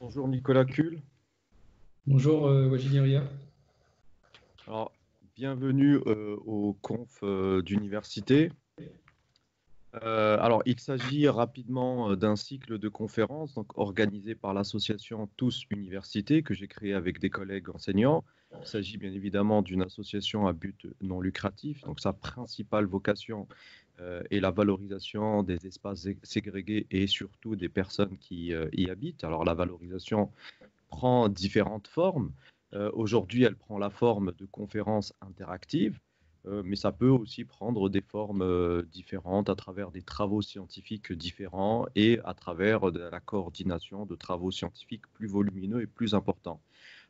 Bonjour Nicolas Kuhl. Bonjour Wajid Ria. Alors, bienvenue au conf d'université. Alors, il s'agit rapidement d'un cycle de conférences donc, organisé par l'association Tous Universités que j'ai créé avec des collègues enseignants. Il s'agit bien évidemment d'une association à but non lucratif. Donc, sa principale vocation est la valorisation des espaces ségrégés et surtout des personnes qui y habitent. Alors, la valorisation prend différentes formes. Aujourd'hui, elle prend la forme de conférences interactives, mais ça peut aussi prendre des formes différentes à travers des travaux scientifiques différents et à travers de la coordination de travaux scientifiques plus volumineux et plus importants.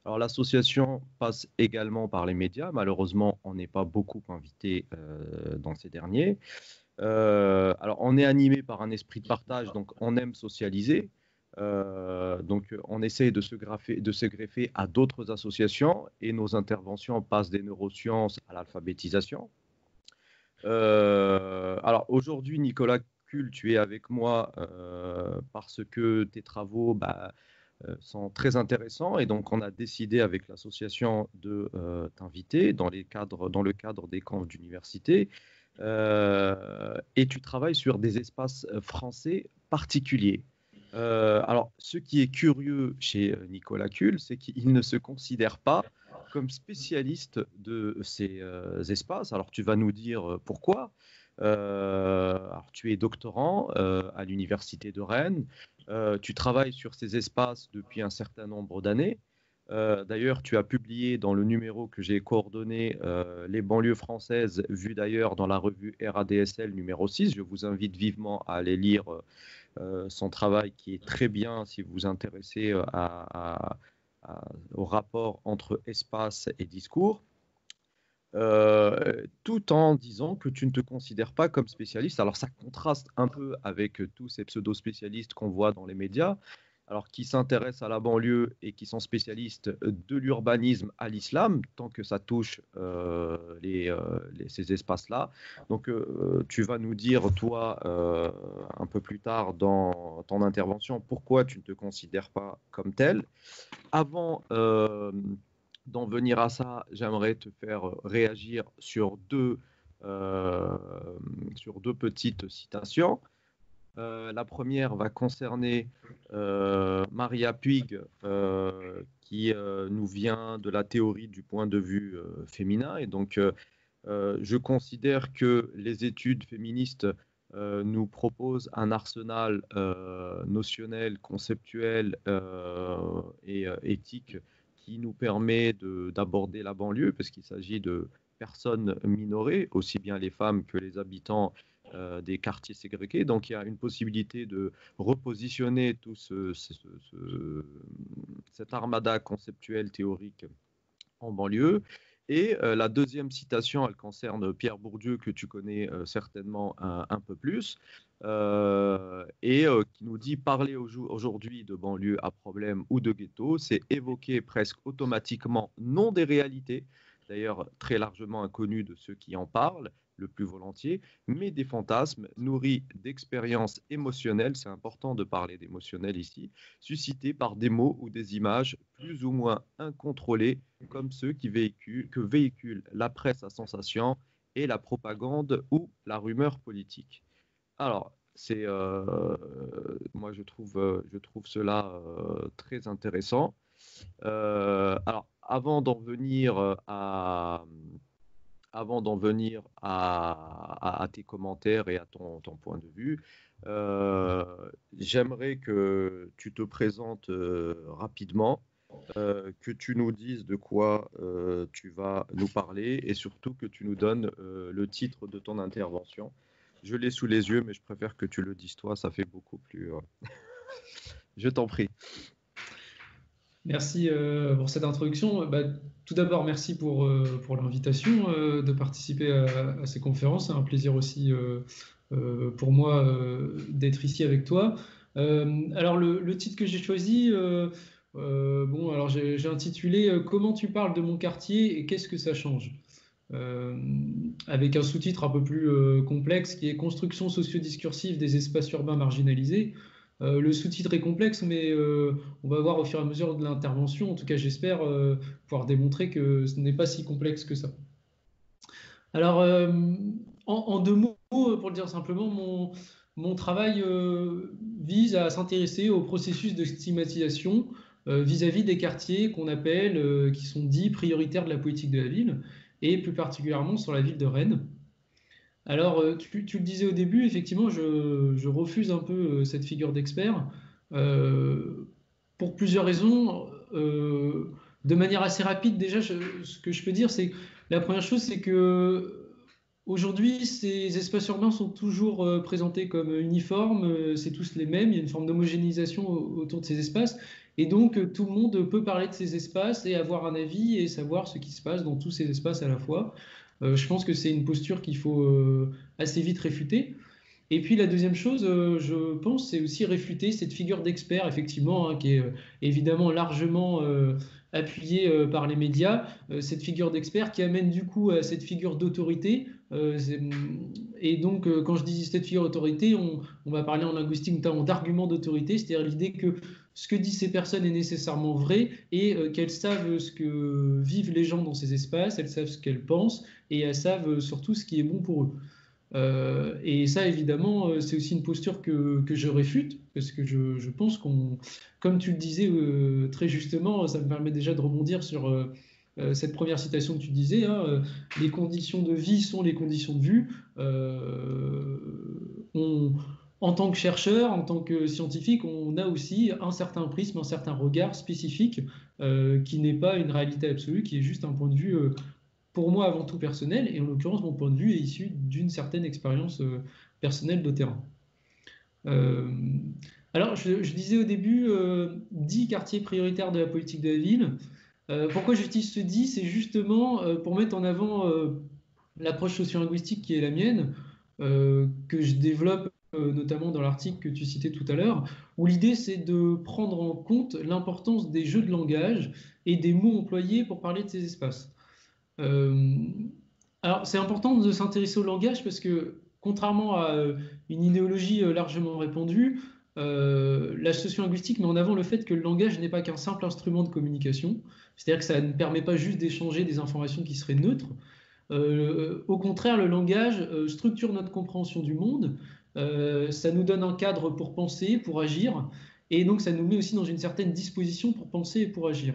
Alors l'association passe également par les médias. Malheureusement, on n'est pas beaucoup invité dans ces derniers. Alors on est animé par un esprit de partage, donc on aime socialiser. Donc, on essaie de se greffer à d'autres associations et nos interventions passent des neurosciences à l'alphabétisation. Alors, aujourd'hui, Nicolas Kuhl, tu es avec moi parce que tes travaux sont très intéressants et donc on a décidé avec l'association de t'inviter dans le cadre des camps d'université. Et tu travailles sur des espaces français particuliers. Alors, ce qui est curieux chez Nicolas Kuhl, c'est qu'il ne se considère pas comme spécialiste de ces espaces. Alors, tu vas nous dire pourquoi. Alors, tu es doctorant à l'Université de Rennes. Tu travailles sur ces espaces depuis un certain nombre d'années. D'ailleurs, tu as publié dans le numéro que j'ai coordonné les banlieues françaises, vues d'ailleurs dans la revue RADSL numéro 6. Je vous invite vivement à aller lire son travail qui est très bien si vous vous intéressez au rapport entre espace et discours, tout en disant que tu ne te considères pas comme spécialiste. Alors ça contraste un peu avec tous ces pseudo-spécialistes qu'on voit dans les médias, alors qui s'intéressent à la banlieue et qui sont spécialistes de l'urbanisme à l'islam, tant que ça touche ces espaces-là. Donc tu vas nous dire, toi, un peu plus tard dans ton intervention, pourquoi tu ne te considères pas comme tel. Avant d'en venir à ça, j'aimerais te faire réagir euh, sur deux petites citations. La première va concerner Maria Puig, qui nous vient de la théorie du point de vue féminin. Et donc, je considère que les études féministes nous proposent un arsenal notionnel, conceptuel et éthique qui nous permet d'aborder la banlieue, parce qu'il s'agit de personnes minorées, aussi bien les femmes que les habitants des quartiers ségrégés. Donc il y a une possibilité de repositionner tout cette armada conceptuelle théorique en banlieue. Et la deuxième citation, elle concerne Pierre Bourdieu, que tu connais certainement un peu plus, qui nous dit: parler aujourd'hui de banlieue à problème ou de ghetto, c'est évoquer presque automatiquement non des réalités, d'ailleurs très largement inconnues de ceux qui en parlent le plus volontiers, mais des fantasmes nourris d'expériences émotionnelles, c'est important de parler d'émotionnel ici, suscités par des mots ou des images plus ou moins incontrôlées, comme ceux que véhicule la presse à sensation et la propagande ou la rumeur politique. Alors, moi je trouve cela très intéressant. Alors, avant d'en venir à tes commentaires et à ton point de vue, euh, j'aimerais que tu te présentes rapidement, que tu nous dises de quoi tu vas nous parler et surtout que tu nous donnes le titre de ton intervention. Je l'ai sous les yeux, mais je préfère que tu le dises toi, ça fait beaucoup plus. Je t'en prie. Merci pour cette introduction. Tout d'abord, merci pour l'invitation de participer à ces conférences. C'est un plaisir aussi pour moi d'être ici avec toi. Alors, le titre que j'ai choisi, alors j'ai intitulé Comment tu parles de mon quartier et qu'est-ce que ça change? Avec un sous-titre un peu plus complexe qui est Construction socio-discursive des espaces urbains marginalisés. Le sous-titre est complexe, mais on va voir au fur et à mesure de l'intervention. En tout cas, j'espère pouvoir démontrer que ce n'est pas si complexe que ça. Alors, en deux mots, pour le dire simplement, mon travail vise à s'intéresser au processus de stigmatisation vis-à-vis des quartiers qu'on appelle, qui sont dits prioritaires de la politique de la ville, et plus particulièrement sur la ville de Rennes. Alors, tu le disais au début, effectivement, je refuse un peu cette figure d'expert pour plusieurs raisons. De manière assez rapide, déjà, ce que je peux dire, c'est que la première chose, c'est que aujourd'hui, ces espaces urbains sont toujours présentés comme uniformes, c'est tous les mêmes, il y a une forme d'homogénéisation autour de ces espaces, et donc tout le monde peut parler de ces espaces et avoir un avis et savoir ce qui se passe dans tous ces espaces à la fois. Je pense que c'est une posture qu'il faut assez vite réfuter. Et puis la deuxième chose, je pense, c'est aussi réfuter cette figure d'expert, effectivement, hein, qui est évidemment largement appuyée par les médias, cette figure d'expert qui amène du coup à cette figure d'autorité. Et donc, quand je dis cette figure d'autorité, on va parler en linguistique notamment d'argument d'autorité, c'est-à-dire l'idée que ce que disent ces personnes est nécessairement vrai et qu'elles savent ce que vivent les gens dans ces espaces, elles savent ce qu'elles pensent et elles savent surtout ce qui est bon pour eux. Et ça, évidemment, c'est aussi une posture que je réfute, parce que je pense qu'on, comme tu le disais très justement, ça me permet déjà de rebondir sur cette première citation que tu disais, hein, les conditions de vie sont les conditions de vue. En tant que chercheur, en tant que scientifique, on a aussi un certain prisme, un certain regard spécifique qui n'est pas une réalité absolue, qui est juste un point de vue pour moi avant tout personnel, et en l'occurrence mon point de vue est issu d'une certaine expérience personnelle de terrain. Euh, alors je disais au début 10 quartiers prioritaires de la politique de la ville. Pourquoi j'utilise ce 10? C'est justement pour mettre en avant l'approche sociolinguistique qui est la mienne, que je développe notamment dans l'article que tu citais tout à l'heure, où l'idée c'est de prendre en compte l'importance des jeux de langage et des mots employés pour parler de ces espaces. Euh, alors, c'est important de s'intéresser au langage parce que, contrairement à une idéologie largement répandue, la sociolinguistique met en avant le fait que le langage n'est pas qu'un simple instrument de communication, c'est-à-dire que ça ne permet pas juste d'échanger des informations qui seraient neutres. Au contraire, le langage structure notre compréhension du monde, ça nous donne un cadre pour penser, pour agir, et donc ça nous met aussi dans une certaine disposition pour penser et pour agir.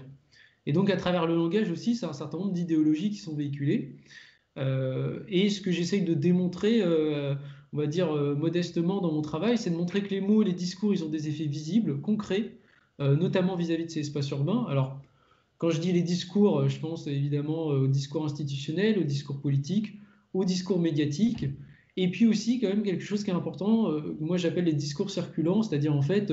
Et donc, à travers le langage aussi, c'est un certain nombre d'idéologies qui sont véhiculées. Et ce que j'essaye de démontrer, on va dire modestement dans mon travail, c'est de montrer que les mots et les discours, ils ont des effets visibles, concrets, notamment vis-à-vis de ces espaces urbains. Alors, quand je dis les discours, je pense évidemment au discours institutionnel, au discours politique, au discours médiatique, et puis aussi quand même quelque chose qui est important, moi j'appelle les discours circulants, c'est-à-dire en fait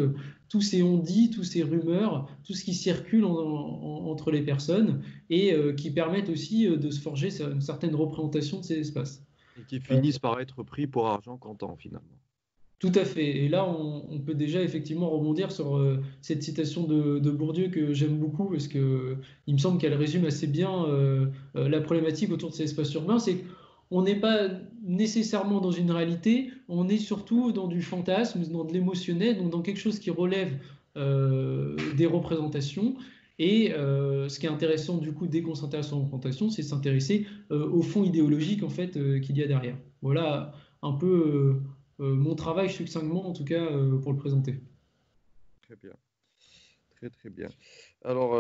tous ces on-dit, tous ces rumeurs, tout ce qui circule entre les personnes et qui permettent aussi de se forger une certaine représentation de ces espaces. Et qui finissent par être pris pour argent comptant, finalement. Tout à fait. Et là, on peut déjà effectivement rebondir sur cette citation de Bourdieu que j'aime beaucoup parce que il me semble qu'elle résume assez bien la problématique autour de ces espaces urbains. C'est qu'on n'est pas nécessairement dans une réalité, on est surtout dans du fantasme, dans de l'émotionnel, donc dans quelque chose qui relève des représentations. Et ce qui est intéressant du coup dès qu'on s'intéresse aux représentations, c'est s'intéresser au fond idéologique en fait qu'il y a derrière. Voilà un peu mon travail succinctement, en tout cas, pour le présenter. Très bien, très très bien. Alors,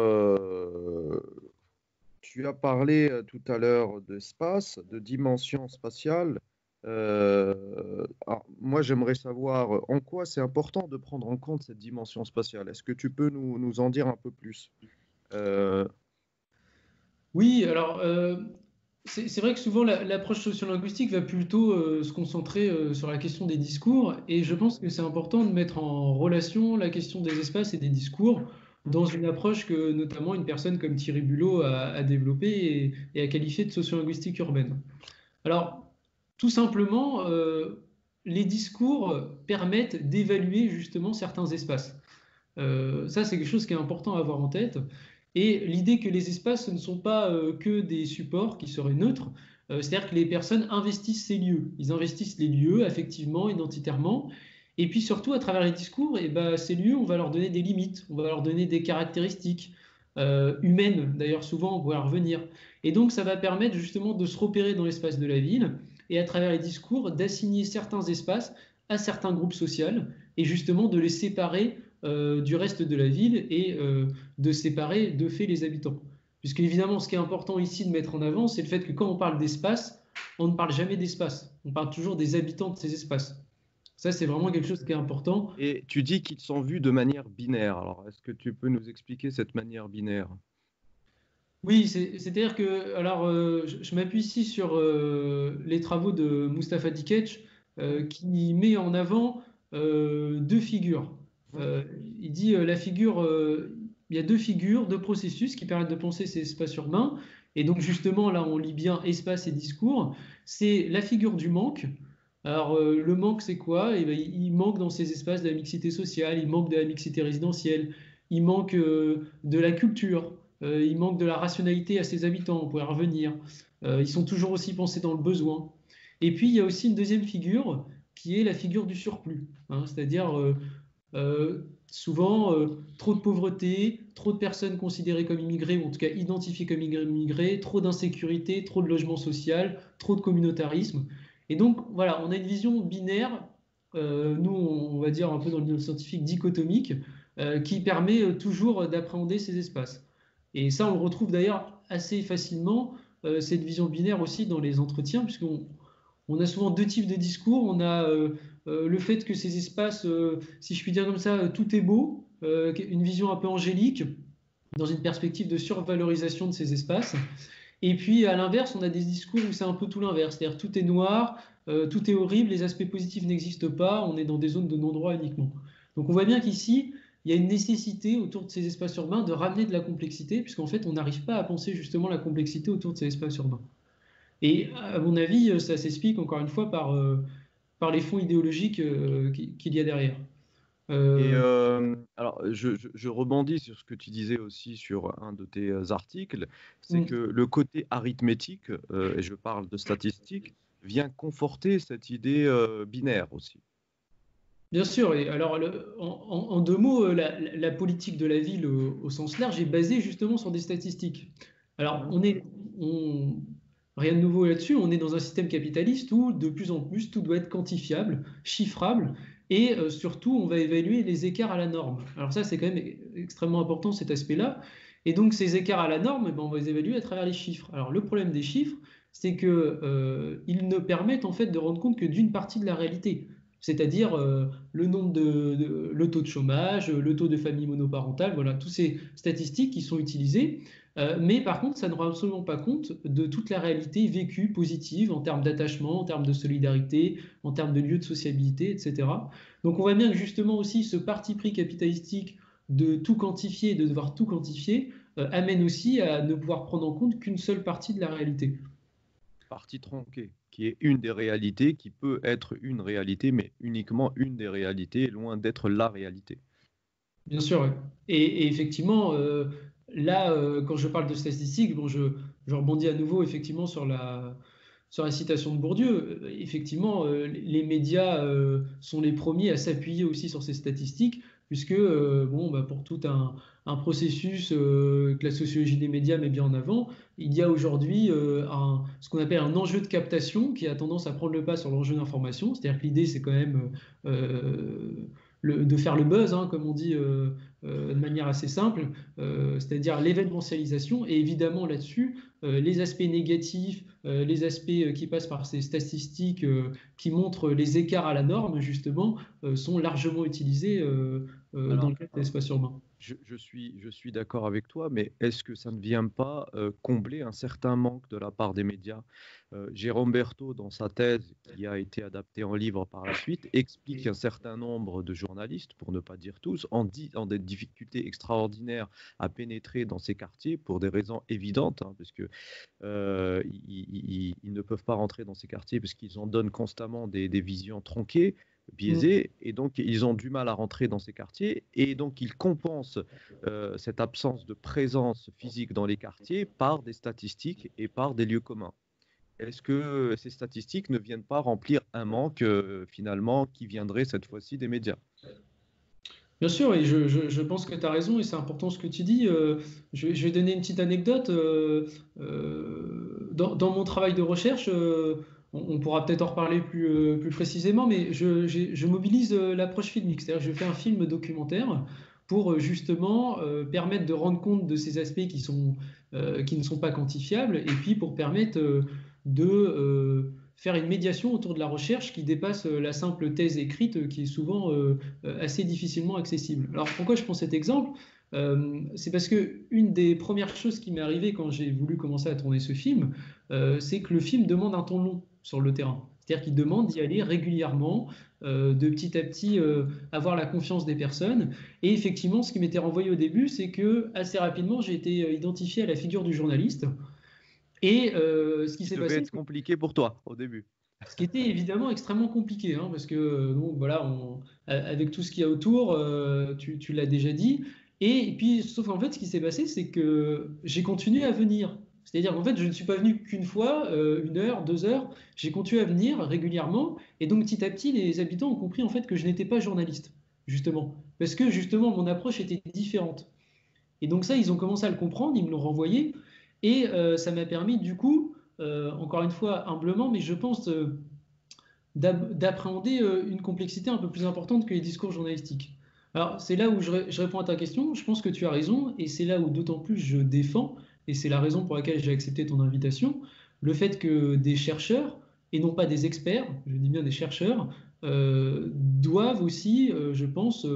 tu as parlé tout à l'heure d'espace, de dimension spatiale. Alors, moi, j'aimerais savoir en quoi c'est important de prendre en compte cette dimension spatiale. Est-ce que tu peux nous en dire un peu plus? Euh, Oui, alors, c'est vrai que souvent l'approche sociolinguistique va plutôt se concentrer sur la question des discours, et je pense que c'est important de mettre en relation la question des espaces et des discours dans une approche que notamment une personne comme Thierry Bulot a développée et a qualifiée de sociolinguistique urbaine. Alors, tout simplement, les discours permettent d'évaluer justement certains espaces. Ça, c'est quelque chose qui est important à avoir en tête. Et l'idée que les espaces ce ne sont pas que des supports qui seraient neutres, c'est-à-dire que les personnes investissent ces lieux. Ils investissent les lieux affectivement, identitairement, Et puis surtout, à travers les discours, et ben, ces lieux, on va leur donner des limites, on va leur donner des caractéristiques humaines, d'ailleurs souvent, on pourra y revenir. Et donc ça va permettre justement de se repérer dans l'espace de la ville, et à travers les discours, d'assigner certains espaces à certains groupes sociaux, et justement de les séparer du reste de la ville, et de séparer de fait les habitants. Puisque évidemment, ce qui est important ici de mettre en avant, c'est le fait que quand on parle d'espace, on ne parle jamais d'espace, on parle toujours des habitants de ces espaces. Ça, c'est vraiment quelque chose qui est important. Et tu dis qu'ils sont vus de manière binaire. Alors, est-ce que tu peux nous expliquer cette manière binaire? Oui, c'est-à-dire que, alors, je m'appuie ici sur les travaux de Mustapha Dikec, qui met en avant deux figures. Euh, il dit il y a deux figures, deux processus qui permettent de penser ces espaces urbains. Et donc, justement, là, on lit bien espace et discours. C'est la figure du manque. Alors, le manque, c'est quoi? Eh ben, il manque dans ces espaces de la mixité sociale, il manque de la mixité résidentielle, il manque de la culture. Il manque de la rationalité à ses habitants, on pourrait revenir. Ils sont toujours aussi pensés dans le besoin. Et puis, il y a aussi une deuxième figure qui est la figure du surplus, hein, c'est-à-dire souvent trop de pauvreté, trop de personnes considérées comme immigrées, ou en tout cas identifiées comme immigrées, trop d'insécurité, trop de logement social, trop de communautarisme. Et donc, voilà, on a une vision binaire, nous, on va dire un peu dans le scientifique dichotomique, qui permet toujours d'appréhender ces espaces. Et ça, on le retrouve d'ailleurs assez facilement, cette vision binaire aussi dans les entretiens, puisqu'on a souvent deux types de discours. On a le fait que ces espaces, si je puis dire comme ça, tout est beau, une vision un peu angélique, dans une perspective de survalorisation de ces espaces. Et puis à l'inverse, on a des discours où c'est un peu tout l'inverse, c'est-à-dire tout est noir, tout est horrible, les aspects positifs n'existent pas, on est dans des zones de non-droit uniquement. Donc on voit bien qu'ici, il y a une nécessité autour de ces espaces urbains de ramener de la complexité, puisqu'en fait, on n'arrive pas à penser justement la complexité autour de ces espaces urbains. Et à mon avis, ça s'explique encore une fois par les fonds idéologiques qu'il y a derrière. Et Euh, alors, je rebondis sur ce que tu disais aussi sur un de tes articles, c'est mm. que le côté arithmétique, et je parle de statistiques, vient conforter cette idée binaire aussi. Bien sûr, et alors en deux mots, la politique de la ville au sens large est basée justement sur des statistiques. Alors Mhm. rien de nouveau là-dessus, on est dans un système capitaliste où de plus en plus tout doit être quantifiable, chiffrable, et surtout on va évaluer les écarts à la norme. Alors ça c'est quand même extrêmement important cet aspect-là, et donc ces écarts à la norme, eh ben, on va les évaluer à travers les chiffres. Alors le problème des chiffres, c'est que ils ne permettent en fait de rendre compte que d'une partie de la réalité, c'est-à-dire le nombre le taux de chômage, le taux de familles monoparentales, voilà, toutes ces statistiques qui sont utilisées. Mais par contre, ça ne rend absolument pas compte de toute la réalité vécue positive en termes d'attachement, en termes de solidarité, en termes de lieux de sociabilité, etc. Donc on voit bien que justement aussi ce parti pris capitalistique de tout quantifier et de devoir tout quantifier amène aussi à ne pouvoir prendre en compte qu'une seule partie de la réalité. Partie tronquée, qui est une des réalités, qui peut être une réalité, mais uniquement une des réalités, loin d'être la réalité. Bien sûr, ouais. Et effectivement, là, quand je parle de statistiques, bon, je rebondis à nouveau effectivement sur la citation de Bourdieu. Effectivement, les médias sont les premiers à s'appuyer aussi sur ces statistiques, puisque bon, bah, pour tout un processus que la sociologie des médias met bien en avant, il y a aujourd'hui ce qu'on appelle un enjeu de captation qui a tendance à prendre le pas sur l'enjeu d'information. C'est-à-dire que l'idée, c'est quand même de faire le buzz, hein, comme on dit de manière assez simple, c'est-à-dire l'événementialisation. Et évidemment, là-dessus, les aspects négatifs, les aspects qui passent par ces statistiques qui montrent les écarts à la norme, justement, sont largement utilisés dans le Alors, cadre de l'espace urbain. je suis d'accord avec toi, mais est-ce que ça ne vient pas combler un certain manque de la part des médias? Jérôme Berthaud, dans sa thèse, qui a été adaptée en livre par la suite, explique qu'un certain nombre de journalistes, pour ne pas dire tous, ont des difficultés extraordinaires à pénétrer dans ces quartiers pour des raisons évidentes, hein, parce que ils ne peuvent pas rentrer dans ces quartiers parce qu'ils en donnent constamment des visions tronquées, Mm. biaisées, et donc ils ont du mal à rentrer dans ces quartiers, et donc ils compensent cette absence de présence physique dans les quartiers par des statistiques et par des lieux communs. Est-ce que ces statistiques ne viennent pas remplir un manque finalement qui viendrait cette fois-ci des médias? Bien sûr, et je pense que tu as raison et c'est important ce que tu dis. Je vais donner une petite anecdote. Dans mon travail de recherche, on pourra peut-être en reparler plus précisément, mais je mobilise l'approche filmique. C'est-à-dire que je fais un film documentaire pour justement permettre de rendre compte de ces aspects qui ne sont pas quantifiables et puis pour permettre de faire une médiation autour de la recherche qui dépasse la simple thèse écrite qui est souvent assez difficilement accessible. Alors pourquoi je prends cet exemple? C'est parce que une des premières choses qui m'est arrivée quand j'ai voulu commencer à tourner ce film, c'est que le film demande un temps long sur le terrain. C'est-à-dire qu'il demande d'y aller régulièrement, de petit à petit avoir la confiance des personnes. Et effectivement, ce qui m'était renvoyé au début, c'est que assez rapidement, j'ai été identifié à la figure du journaliste. Et ce qui Qui s'est devait passé, être compliqué pour toi au début. ce qui était évidemment extrêmement compliqué, hein, parce que bon, voilà, avec tout ce qu'il y a autour, tu l'as déjà dit. Et puis, sauf qu'en fait, ce qui s'est passé, c'est que j'ai continué à venir. C'est-à-dire qu'en fait, je ne suis pas venu qu'une fois, 1 heure, 2 heures. J'ai continué à venir régulièrement. Et donc, petit à petit, les habitants ont compris en fait que je n'étais pas journaliste, justement, parce que justement, mon approche était différente. Et donc ça, ils ont commencé à le comprendre, ils me l'ont renvoyé, et ça m'a permis du coup, encore une fois humblement, mais je pense d'appréhender une complexité un peu plus importante que les discours journalistiques. Alors c'est là où je réponds à ta question, je pense que tu as raison, et c'est là où d'autant plus je défends, et c'est la raison pour laquelle j'ai accepté ton invitation, le fait que des chercheurs, et non pas des experts, je dis bien des chercheurs, doivent aussi, je pense,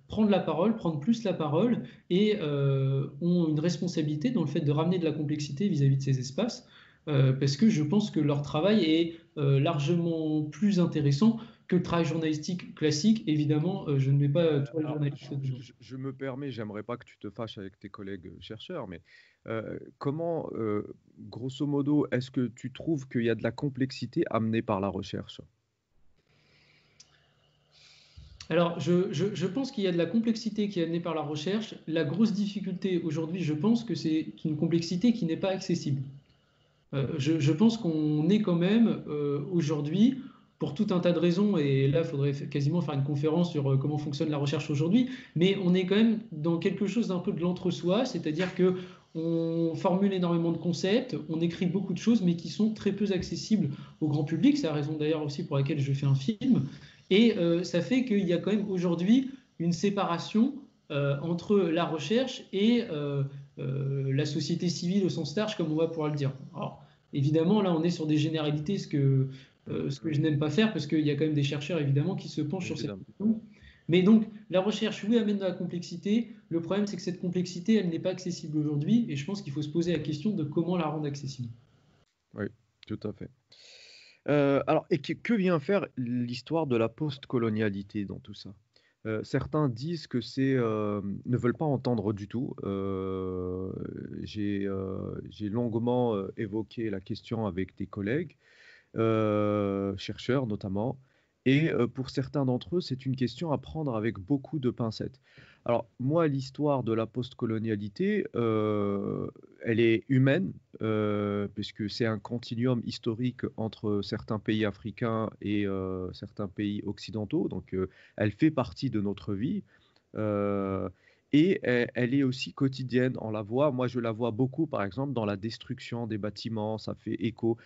prendre la parole, prendre plus la parole, et ont une responsabilité dans le fait de ramener de la complexité vis-à-vis de ces espaces, parce que je pense que leur travail est largement plus intéressant que le travail journalistique classique. Évidemment, je ne mets pas toi le Alors, journaliste dedans. je me permets, j'aimerais pas que tu te fâches avec tes collègues chercheurs, mais comment, grosso modo, est-ce que tu trouves qu'il y a de la complexité amenée par la recherche? Alors, je pense qu'il y a de la complexité qui est amenée par la recherche. La grosse difficulté aujourd'hui, je pense que c'est une complexité qui n'est pas accessible. Je pense qu'on est quand même aujourd'hui, pour tout un tas de raisons, et là, il faudrait quasiment faire une conférence sur comment fonctionne la recherche aujourd'hui, mais on est quand même dans quelque chose d'un peu de l'entre-soi, c'est-à-dire que on formule énormément de concepts, on écrit beaucoup de choses, mais qui sont très peu accessibles au grand public. C'est la raison d'ailleurs aussi pour laquelle je fais un film. Et ça fait qu'il y a quand même aujourd'hui une séparation entre la recherche et la société civile au sens large, comme on va pouvoir le dire. Alors, évidemment, là, on est sur des généralités, ce que je n'aime pas faire, parce qu'il y a quand même des chercheurs, évidemment, qui se penchent sur cette Évidemment. question. Mais donc, la recherche, oui, amène de la complexité. Le problème, c'est que cette complexité, elle n'est pas accessible aujourd'hui, et je pense qu'il faut se poser la question de comment la rendre accessible. Oui, tout à fait. Alors, et que vient faire l'histoire de la post-colonialité dans tout ça? Certains disent que ne veulent pas entendre du tout. J'ai longuement évoqué la question avec des collègues, chercheurs notamment, et pour certains d'entre eux, c'est une question à prendre avec beaucoup de pincettes. Alors, moi, l'histoire de la postcolonialité, elle est humaine, puisque c'est un continuum historique entre certains pays africains et certains pays occidentaux, donc elle fait partie de notre vie. Euh, et elle est aussi quotidienne. On la voit, moi je la vois beaucoup par exemple dans la destruction des bâtiments. Ça fait écho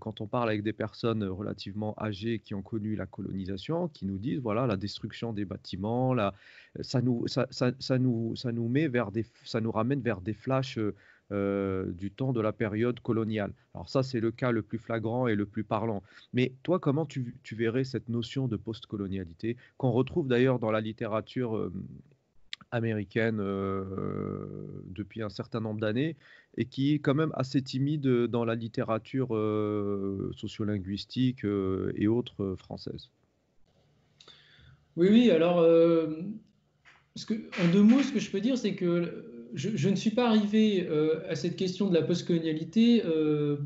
quand on parle avec des personnes relativement âgées qui ont connu la colonisation, qui nous disent voilà la destruction des bâtiments, ça nous met vers ça nous ramène vers des flashs du temps de la période coloniale. Alors ça c'est le cas le plus flagrant et le plus parlant. Mais toi comment tu verrais cette notion de postcolonialité qu'on retrouve d'ailleurs dans la littérature américaine depuis un certain nombre d'années et qui est quand même assez timide dans la littérature sociolinguistique et autres françaises. Oui, oui, alors, en 2 mots, ce que je peux dire, c'est que je ne suis pas arrivé à cette question de la postcolonialité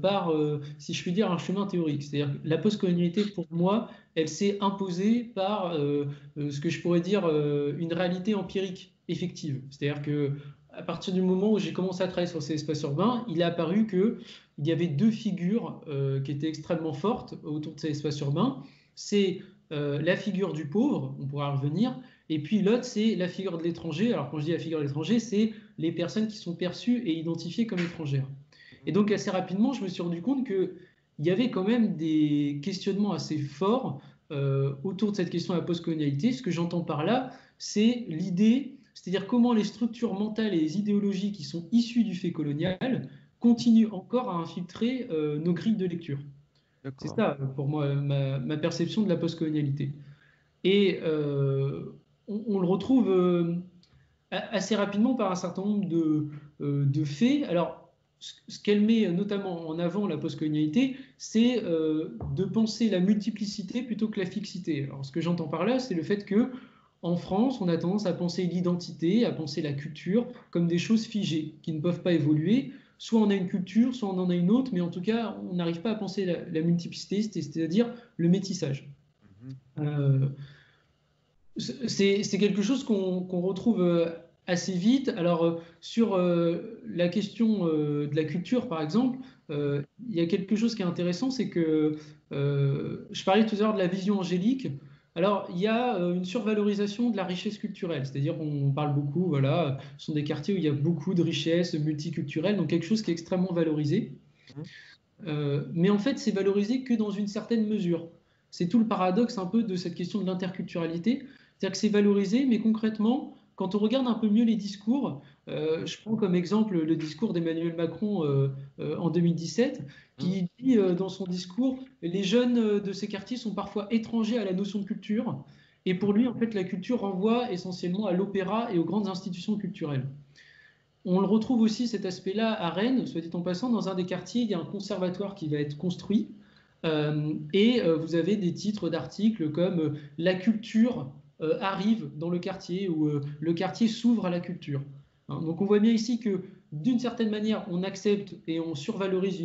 par, si je puis dire, un chemin théorique. C'est-à-dire que la postcolonialité, pour moi, elle s'est imposée par ce que je pourrais dire une réalité empirique effective. C'est-à-dire que à partir du moment où j'ai commencé à travailler sur ces espaces urbains, il est apparu qu'il y avait deux figures qui étaient extrêmement fortes autour de ces espaces urbains. C'est la figure du pauvre, on pourra revenir, et puis l'autre, c'est la figure de l'étranger. Alors quand je dis la figure de l'étranger, c'est les personnes qui sont perçues et identifiées comme étrangères. Et donc assez rapidement, je me suis rendu compte qu'il y avait quand même des questionnements assez forts autour de cette question de la postcolonialité. Ce que j'entends par là, c'est l'idée, c'est-à-dire comment les structures mentales et les idéologies qui sont issues du fait colonial continuent encore à infiltrer nos grilles de lecture. C'est D'accord. ça, pour moi, ma perception de la postcolonialité. Et on le retrouve assez rapidement par un certain nombre de faits. Alors, ce qu'elle met notamment en avant, la postcolonialité, c'est de penser la multiplicité plutôt que la fixité. Alors, ce que j'entends par là, c'est le fait que en France, on a tendance à penser l'identité, à penser la culture comme des choses figées, qui ne peuvent pas évoluer. Soit on a une culture, soit on en a une autre, mais en tout cas, on n'arrive pas à penser la multiplicité, c'est-à-dire le métissage. Mhm. Euh, c'est quelque chose qu'on retrouve assez vite. Alors, sur la question de la culture, par exemple, il y a quelque chose qui est intéressant, c'est que je parlais tout à l'heure de la vision angélique. Alors, il y a une survalorisation de la richesse culturelle, c'est-à-dire qu'on parle beaucoup, voilà, ce sont des quartiers où il y a beaucoup de richesses multiculturelles, donc quelque chose qui est extrêmement valorisé. Mhm. Mais en fait, c'est valorisé que dans une certaine mesure. C'est tout le paradoxe un peu de cette question de l'interculturalité. C'est-à-dire que c'est valorisé, mais concrètement, quand on regarde un peu mieux les discours, Mhm. je prends comme exemple le discours d'Emmanuel Macron en 2017, Mhm. qui dit dans son discours, les jeunes de ces quartiers sont parfois étrangers à la notion de culture, et pour lui, en fait, la culture renvoie essentiellement à l'opéra et aux grandes institutions culturelles. On le retrouve aussi, cet aspect-là, à Rennes, soit dit en passant, dans un des quartiers, il y a un conservatoire qui va être construit. Et vous avez des titres d'articles comme La culture arrive dans le quartier ou Le quartier s'ouvre à la culture. Hein, donc on voit bien ici que d'une certaine manière, on accepte et on survalorise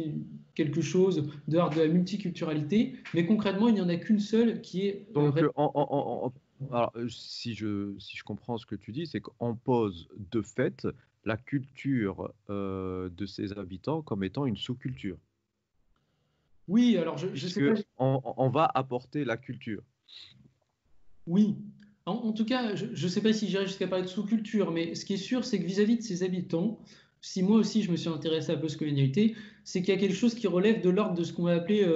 quelque chose de l'ordre de la multiculturalité, mais concrètement, il n'y en a qu'une seule qui est Donc, alors, si je comprends ce que tu dis, c'est qu'on pose de fait la culture de ses habitants comme étant une sous-culture, Oui, alors je ne sais puisque pas. on va apporter la culture. Oui. En tout cas, je ne sais pas si j'irai jusqu'à parler de sous-culture, mais ce qui est sûr, c'est que vis-à-vis de ses habitants, si moi aussi je me suis intéressé à la postcolonialité, c'est qu'il y a quelque chose qui relève de l'ordre de ce qu'on va appeler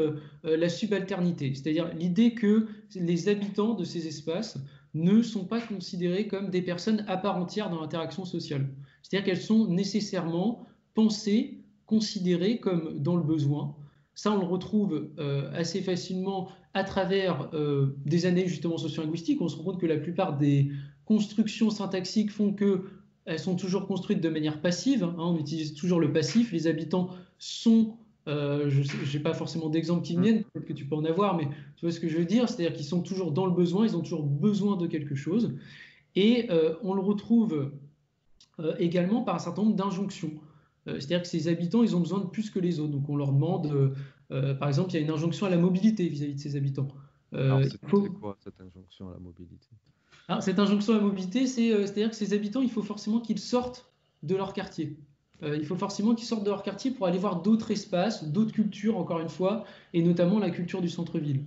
la subalternité, c'est-à-dire l'idée que les habitants de ces espaces ne sont pas considérés comme des personnes à part entière dans l'interaction sociale. C'est-à-dire qu'elles sont nécessairement pensées, considérées comme dans le besoin. Ça, on le retrouve assez facilement à travers des analyses justement socio-linguistiques. On se rend compte que la plupart des constructions syntaxiques font qu'elles sont toujours construites de manière passive. Hein, on utilise toujours le passif. Les habitants sont, je n'ai pas forcément d'exemple qui me Mm. viennent, peut-être que tu peux en avoir, mais tu vois ce que je veux dire, c'est-à-dire qu'ils sont toujours dans le besoin, ils ont toujours besoin de quelque chose. Et on le retrouve également par un certain nombre d'injonctions. C'est-à-dire que ces habitants, ils ont besoin de plus que les autres. Donc on leur demande, par exemple, il y a une injonction à la mobilité vis-à-vis de ces habitants. Alors, Il c'est faut... quoi cette injonction à la mobilité? Alors, cette injonction à la mobilité, c'est-à-dire que ces habitants, il faut forcément qu'ils sortent de leur quartier. Il faut forcément qu'ils sortent de leur quartier pour aller voir d'autres espaces, d'autres cultures, encore une fois, et notamment la culture du centre-ville.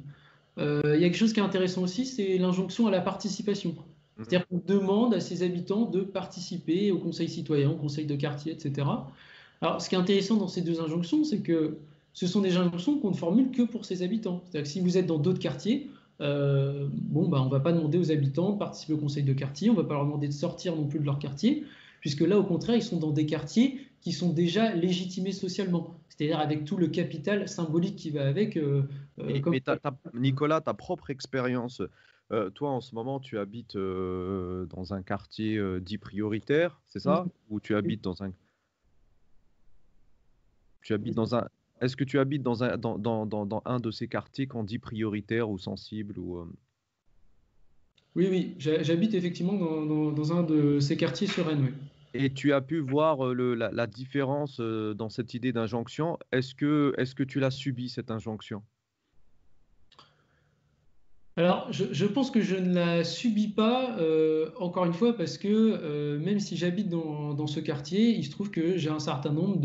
Il y a quelque chose qui est intéressant aussi, c'est l'injonction à la participation. Mhm. C'est-à-dire qu'on demande à ses habitants de participer au conseil citoyen, au conseil de quartier, etc. Alors, ce qui est intéressant dans ces deux injonctions, c'est que ce sont des injonctions qu'on ne formule que pour ses habitants. C'est-à-dire que si vous êtes dans d'autres quartiers, bon, bah, on ne va pas demander aux habitants de participer au conseil de quartier, on ne va pas leur demander de sortir non plus de leur quartier, puisque là, au contraire, ils sont dans des quartiers qui sont déjà légitimés socialement, c'est-à-dire avec tout le capital symbolique qui va avec. Comme... Mais Nicolas, ta propre expérience, toi en ce moment, tu habites dans un quartier dit prioritaire, c'est ça? Ou tu habites dans un, est-ce que tu habites dans un de ces quartiers qu'on dit prioritaire ou sensible Oui, oui, j'habite effectivement dans un de ces quartiers sur Rennes. Oui. et tu as pu voir la différence dans cette idée d'injonction. Est-ce que tu l'as subi, cette injonction? Alors, je pense que je ne la subis pas, encore une fois, parce que même si j'habite dans ce quartier, il se trouve que j'ai un certain nombre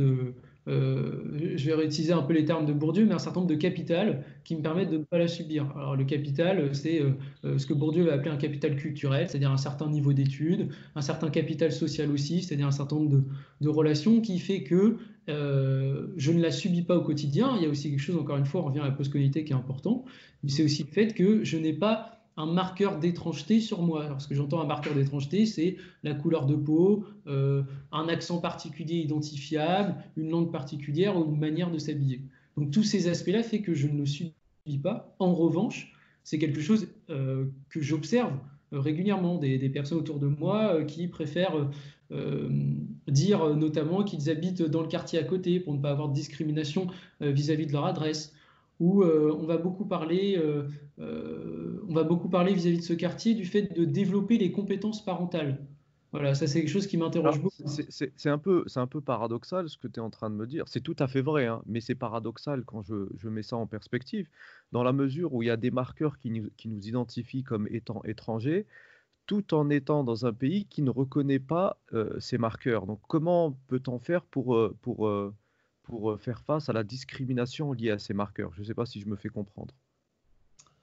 je vais réutiliser un peu les termes de Bourdieu, mais un certain nombre de capitales qui me permettent de ne pas la subir. Alors, le capital, c'est ce que Bourdieu va appeler un capital culturel, c'est-à-dire un certain niveau d'études, un certain capital social aussi, c'est-à-dire un certain nombre de relations qui fait que je ne la subis pas au quotidien. Il y a aussi quelque chose, encore une fois, on revient à la postcolonité qui est important, mais c'est aussi le fait que je n'ai pas un marqueur d'étrangeté sur moi. Alors, ce que j'entends un marqueur d'étrangeté, c'est la couleur de peau, un accent particulier identifiable, une langue particulière ou une manière de s'habiller. Donc tous ces aspects-là font que je ne le subis pas. En revanche, c'est quelque chose que j'observe régulièrement des personnes autour de moi qui préfèrent dire notamment qu'ils habitent dans le quartier à côté pour ne pas avoir de discrimination vis-à-vis de leur adresse, où on va beaucoup parler vis-à-vis de ce quartier du fait de développer les compétences parentales. Voilà, ça c'est quelque chose qui m'interroge Alors, beaucoup. c'est un peu paradoxal ce que tu es en train de me dire. C'est tout à fait vrai, hein, mais c'est paradoxal quand je mets ça en perspective, dans la mesure où il y a des marqueurs qui nous identifient comme étant étrangers, tout en étant dans un pays qui ne reconnaît pas ces marqueurs. Donc, comment peut-on faire pour faire face à la discrimination liée à ces marqueurs? Je ne sais pas si je me fais comprendre.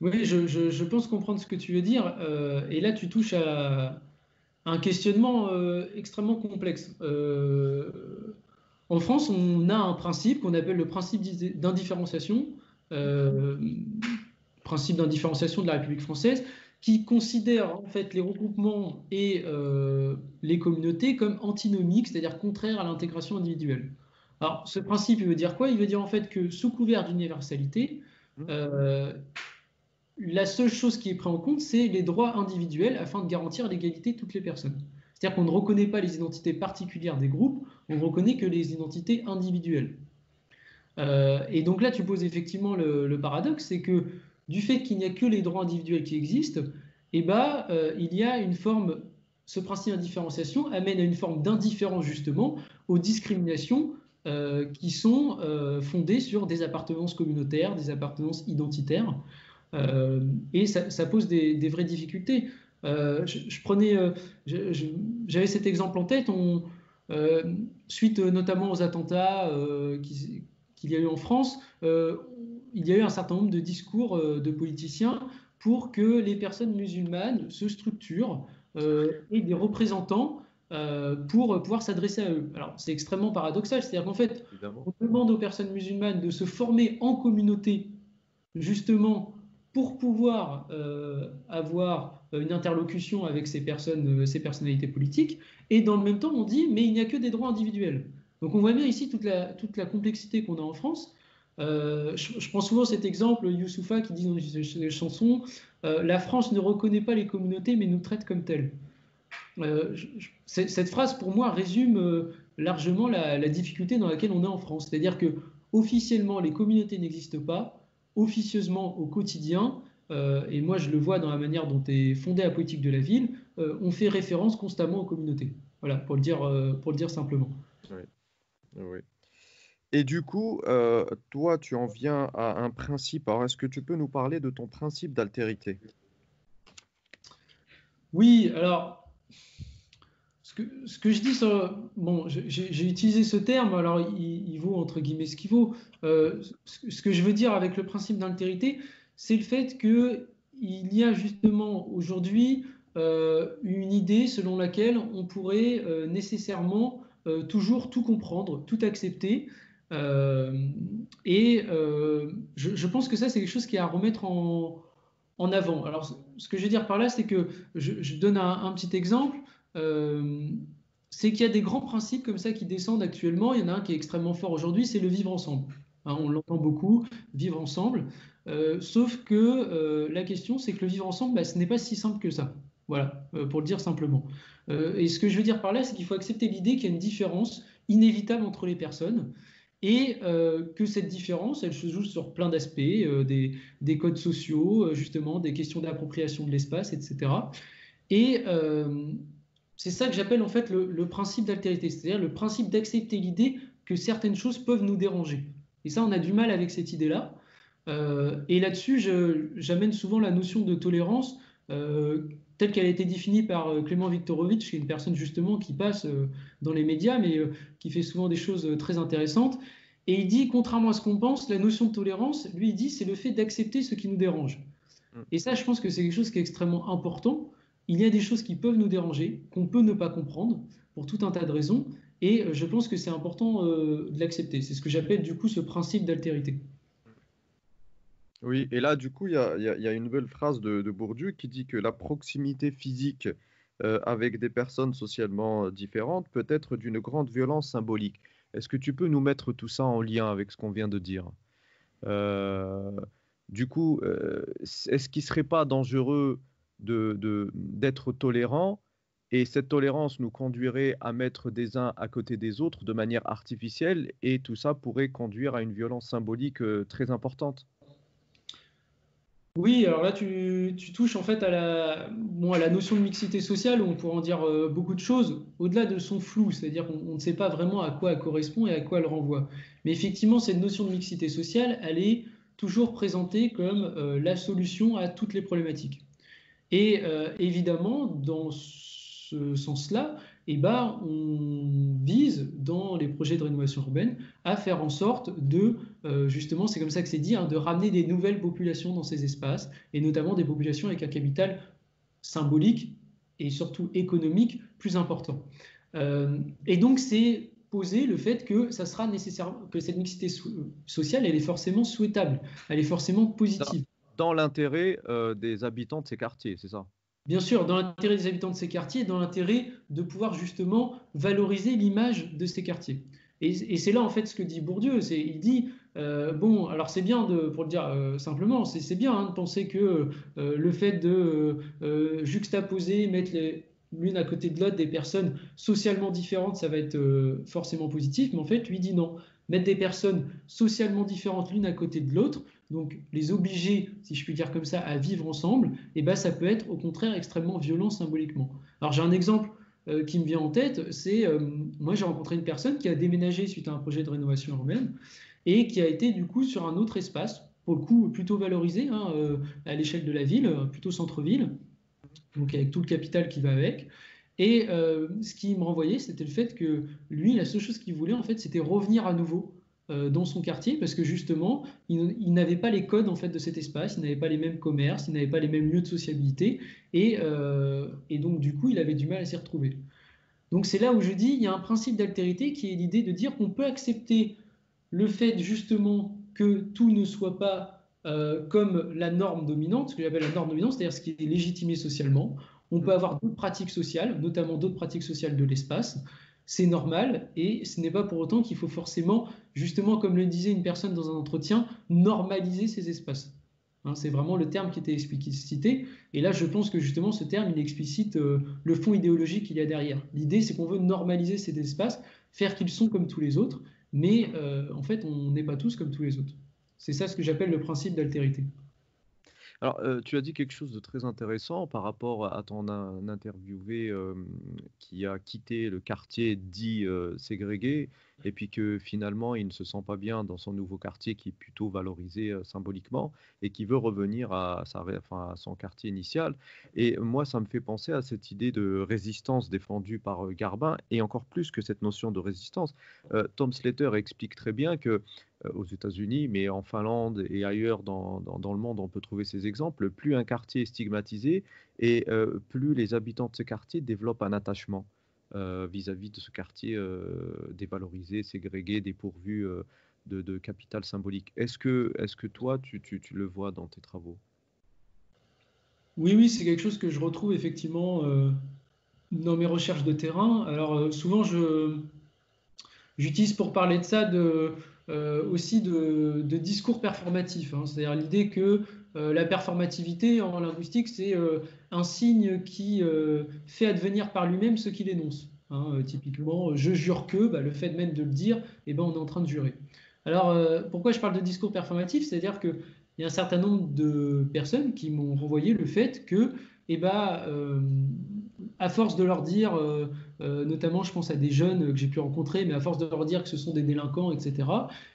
Oui, je pense comprendre ce que tu veux dire. Et là, tu touches à un questionnement extrêmement complexe. En France, on a un principe qu'on appelle le principe d'indifférenciation, euh, principe d'indifférenciation de la République française, qui considère en fait les regroupements et les communautés comme antinomiques, c'est-à-dire contraires à l'intégration individuelle. Alors, ce principe, il veut dire quoi? Il veut dire en fait que sous couvert d'universalité, Hmm. euh, la seule chose qui est prise en compte, c'est les droits individuels afin de garantir l'égalité de toutes les personnes. C'est-à-dire qu'on ne reconnaît pas les identités particulières des groupes, on ne reconnaît que les identités individuelles. Et donc là, tu poses effectivement le paradoxe, c'est que du fait qu'il n'y a que les droits individuels qui existent, eh ben, il y a une forme, ce principe d'indifférenciation amène à une forme d'indifférence justement aux discriminations qui sont fondées sur des appartenances communautaires, des appartenances identitaires. Euh, et ça pose des vraies difficultés. Je prenais, j'avais cet exemple en tête. Euh, Suite notamment aux attentats qu'il y a eu en France, il y a eu un certain nombre de discours de politiciens pour que les personnes musulmanes se structurent et des représentants pour pouvoir s'adresser à eux. Alors c'est extrêmement paradoxal, c'est-à-dire qu'en fait, Évidemment. on demande aux personnes musulmanes de se former en communauté justement pour pouvoir avoir une interlocution avec ces personnes, ces personnalités politiques, et dans le même temps on dit mais il n'y a que des droits individuels. Donc on voit bien ici toute la complexité qu'on a en France. Je prends souvent cet exemple, Youssoupha qui dit dans ses chansons, la France ne reconnaît pas les communautés mais nous traite comme telles. Cette phrase pour moi résume largement la difficulté dans laquelle on est en France. C'est-à-dire que officiellement les communautés n'existent pas, officieusement au quotidien, et moi je le vois dans la manière dont est fondée la politique de la ville, on fait référence constamment aux communautés. Voilà, pour le dire simplement. Oui, oui. Et du coup, toi, tu en viens à un principe. Alors, est-ce que tu peux nous parler de ton principe d'altérité? Oui, alors ce que je dis, bon, j'ai utilisé ce terme, alors il vaut entre guillemets ce qu'il vaut. Ce que je veux dire avec le principe d'altérité, c'est le fait qu'il y a justement aujourd'hui une idée selon laquelle on pourrait nécessairement toujours tout comprendre, tout accepter. Euh, je pense que ça, c'est quelque chose qui est à remettre en avant. Alors, ce que je veux dire par là, c'est que je donne un petit exemple. Euh, c'est qu'il y a des grands principes comme ça qui descendent actuellement. Il y en a un qui est extrêmement fort aujourd'hui, c'est le vivre ensemble. Hein, on l'entend beaucoup, vivre ensemble. Sauf que la question, c'est que le vivre ensemble, bah, ce n'est pas si simple que ça. Voilà, pour le dire simplement. Et ce que je veux dire par là, c'est qu'il faut accepter l'idée qu'il y a une différence inévitable entre les personnes et que cette différence, elle se joue sur plein d'aspects, des codes sociaux, justement, des questions d'appropriation de l'espace, etc. Et c'est ça que j'appelle en fait le principe d'altérité, c'est-à-dire le principe d'accepter l'idée que certaines choses peuvent nous déranger. Et ça, on a du mal avec cette idée-là. Et là-dessus, j'amène souvent la notion de tolérance telle qu'elle a été définie par Clément Viktorovitch, qui est une personne justement qui passe dans les médias, mais qui fait souvent des choses très intéressantes. Et il dit, contrairement à ce qu'on pense, la notion de tolérance, lui, il dit, c'est le fait d'accepter ce qui nous dérange. Mm. Et ça, je pense que c'est quelque chose qui est extrêmement important. Il y a des choses qui peuvent nous déranger, qu'on peut ne pas comprendre, pour tout un tas de raisons, et je pense que c'est important de l'accepter. C'est ce que j'appelle du coup ce principe d'altérité. Oui, et là, du coup, il y a une nouvelle phrase de Bourdieu qui dit que la proximité physique avec des personnes socialement différentes peut être d'une grande violence symbolique. Est-ce que tu peux nous mettre tout ça en lien avec ce qu'on vient de dire? Euh, du coup, est-ce qu'il ne serait pas dangereux d'être tolérant et cette tolérance nous conduirait à mettre des uns à côté des autres de manière artificielle et tout ça pourrait conduire à une violence symbolique très importante? Oui, alors là, tu touches en fait à la notion de mixité sociale, où on pourrait en dire beaucoup de choses, au-delà de son flou, c'est-à-dire qu'on ne sait pas vraiment à quoi elle correspond et à quoi elle renvoie. Mais effectivement, cette notion de mixité sociale, elle est toujours présentée comme la solution à toutes les problématiques. Et évidemment, dans ce sens-là, eh ben, on vise, dans les projets de rénovation urbaine, à faire en sorte de, justement, c'est comme ça que c'est dit, hein, de ramener des nouvelles populations dans ces espaces, et notamment des populations avec un capital symbolique et surtout économique plus important. Et donc, c'est poser le fait que ça sera nécessaire, que cette mixité sociale, elle est forcément souhaitable, elle est forcément Dans, positive. dans l'intérêt des habitants de ces quartiers, c'est ça? Bien sûr, dans l'intérêt des habitants de ces quartiers, dans l'intérêt de pouvoir justement valoriser l'image de ces quartiers. Et c'est là en fait ce que dit Bourdieu. Il dit, bon, alors c'est bien pour le dire simplement, c'est bien hein, de penser que le fait de juxtaposer, mettre l'une à côté de l'autre des personnes socialement différentes, ça va être forcément positif. Mais en fait, lui dit non. Mettre des personnes socialement différentes l'une à côté de l'autre, donc les obliger, si je puis dire comme ça, à vivre ensemble, et ben, ça peut être au contraire extrêmement violent symboliquement. Alors j'ai un exemple qui me vient en tête, c'est moi j'ai rencontré une personne qui a déménagé suite à un projet de rénovation urbaine et qui a été du coup sur un autre espace, pour le coup plutôt valorisé hein, à l'échelle de la ville, plutôt centre-ville, donc avec tout le capital qui va avec. Et ce qui me renvoyait, c'était le fait que lui, la seule chose qu'il voulait, en fait, c'était revenir à nouveau dans son quartier, parce que justement, il n'avait pas les codes en fait de cet espace, il n'avait pas les mêmes commerces, il n'avait pas les mêmes lieux de sociabilité, et donc du coup, il avait du mal à s'y retrouver. Donc c'est là où je dis, il y a un principe d'altérité qui est l'idée de dire qu'on peut accepter le fait justement que tout ne soit pas comme la norme dominante, ce que j'appelle la norme dominante, c'est-à-dire ce qui est légitimé socialement. On peut avoir d'autres pratiques sociales, notamment d'autres pratiques sociales de l'espace. C'est normal et ce n'est pas pour autant qu'il faut forcément, justement, comme le disait une personne dans un entretien, normaliser ces espaces. Hein, c'est vraiment le terme qui était explicité. Et là, je pense que justement, ce terme, il explicite le fond idéologique qu'il y a derrière. L'idée, c'est qu'on veut normaliser ces espaces, faire qu'ils sont comme tous les autres, mais en fait, on n'est pas tous comme tous les autres. C'est ça ce que j'appelle le principe d'altérité. Alors, tu as dit quelque chose de très intéressant par rapport à ton interviewé qui a quitté le quartier dit ségrégué et puis que finalement il ne se sent pas bien dans son nouveau quartier qui est plutôt valorisé symboliquement et qui veut revenir enfin, à son quartier initial. Et moi, ça me fait penser à cette idée de résistance défendue par Garbin et encore plus que cette notion de résistance. Tom Slater explique très bien que aux États-Unis, mais en Finlande et ailleurs dans le monde, on peut trouver ces exemples. Plus un quartier est stigmatisé et plus les habitants de ce quartier développent un attachement vis-à-vis de ce quartier dévalorisé, ségrégué, dépourvu de capital symbolique. Est-ce que toi, tu le vois dans tes travaux? Oui, oui, c'est quelque chose que je retrouve effectivement dans mes recherches de terrain. Alors souvent, j'utilise pour parler de ça aussi de discours performatif, hein. C'est-à-dire l'idée que la performativité en linguistique, c'est un signe qui fait advenir par lui-même ce qu'il énonce, hein. Typiquement, je jure que, bah, le fait même de le dire, eh ben, on est en train de jurer. Alors, pourquoi je parle de discours performatif? C'est-à-dire qu'il y a un certain nombre de personnes qui m'ont renvoyé le fait que, eh ben, à force de leur dire, notamment je pense à des jeunes que j'ai pu rencontrer, mais à force de leur dire que ce sont des délinquants, etc.,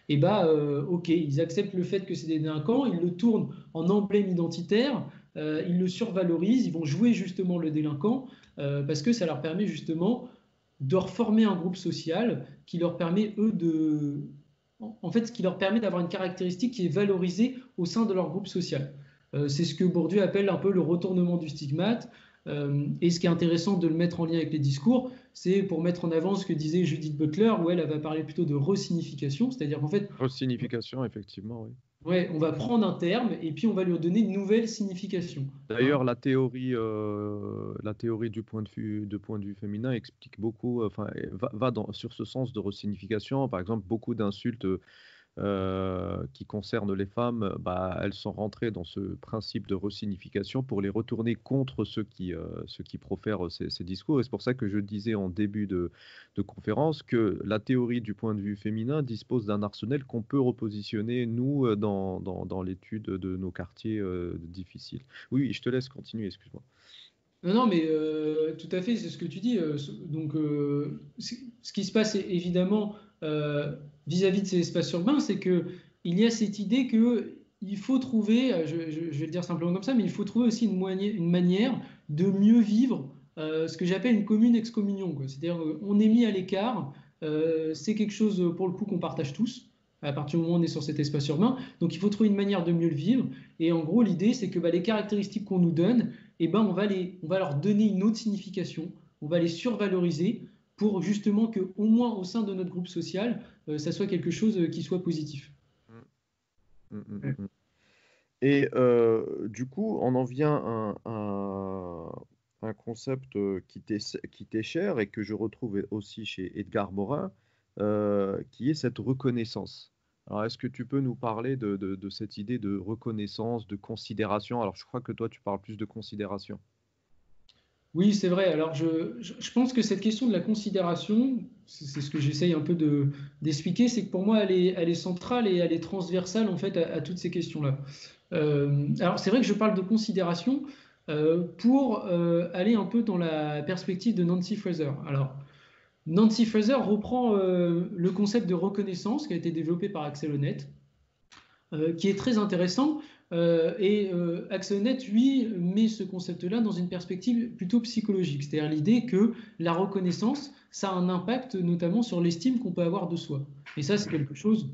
et bah, ok, ils acceptent le fait que c'est des délinquants, ils le tournent en emblème identitaire, ils le survalorisent, ils vont jouer justement le délinquant, parce que ça leur permet justement de reformer un groupe social qui leur permet, eux, en fait, ce qui leur permet d'avoir une caractéristique qui est valorisée au sein de leur groupe social. C'est ce que Bourdieu appelle un peu le retournement du stigmate. Et ce qui est intéressant de le mettre en lien avec les discours, c'est pour mettre en avant ce que disait Judith Butler, où elle va parler plutôt de resignification, c'est-à-dire qu'en fait, Resignification, effectivement, oui. ouais, on va prendre un terme et puis on va lui donner une nouvelle signification. D'ailleurs, la théorie du point de vue féminin explique beaucoup, enfin, sur ce sens de resignification. Par exemple, beaucoup d'insultes qui concernent les femmes, bah, elles sont rentrées dans ce principe de resignification pour les retourner contre ceux qui profèrent ces discours. Et c'est pour ça que je disais en début de conférence que la théorie du point de vue féminin dispose d'un arsenal qu'on peut repositionner, nous, dans l'étude de nos quartiers difficiles. Oui, je te laisse continuer, excuse-moi. Non, non, mais tout à fait, c'est ce que tu dis. Donc, ce qui se passe évidemment vis-à-vis de ces espaces urbains, c'est que il y a cette idée que il faut trouver, je vais le dire simplement comme ça, mais il faut trouver aussi une manière de mieux vivre ce que j'appelle une commune excommunion, quoi. C'est-à-dire qu'on est mis à l'écart, c'est quelque chose pour le coup qu'on partage tous. À partir du moment où on est sur cet espace urbain, donc il faut trouver une manière de mieux le vivre. Et en gros, l'idée, c'est que bah, les caractéristiques qu'on nous donne, eh ben, on va leur donner une autre signification, on va les survaloriser pour justement que, au moins au sein de notre groupe social, ça soit quelque chose qui soit positif. Mm, mm, mm, mm. Et du coup, on en vient à un concept qui t'est cher et que je retrouve aussi chez Edgar Morin, qui est cette reconnaissance. Alors, est-ce que tu peux nous parler de cette idée de reconnaissance, de considération? Alors, je crois que toi, tu parles plus de considération. Oui, c'est vrai. Alors, je pense que cette question de la considération, c'est ce que j'essaye un peu d'expliquer, c'est que pour moi, elle est centrale et elle est transversale en fait à toutes ces questions-là. Alors, c'est vrai que je parle de considération pour aller un peu dans la perspective de Nancy Fraser. Alors, Nancy Fraser reprend le concept de reconnaissance qui a été développé par Axel Honneth, qui est très intéressant. Axel Honneth, lui, met ce concept-là dans une perspective plutôt psychologique, c'est-à-dire l'idée que la reconnaissance, ça a un impact notamment sur l'estime qu'on peut avoir de soi. Et ça, c'est quelque chose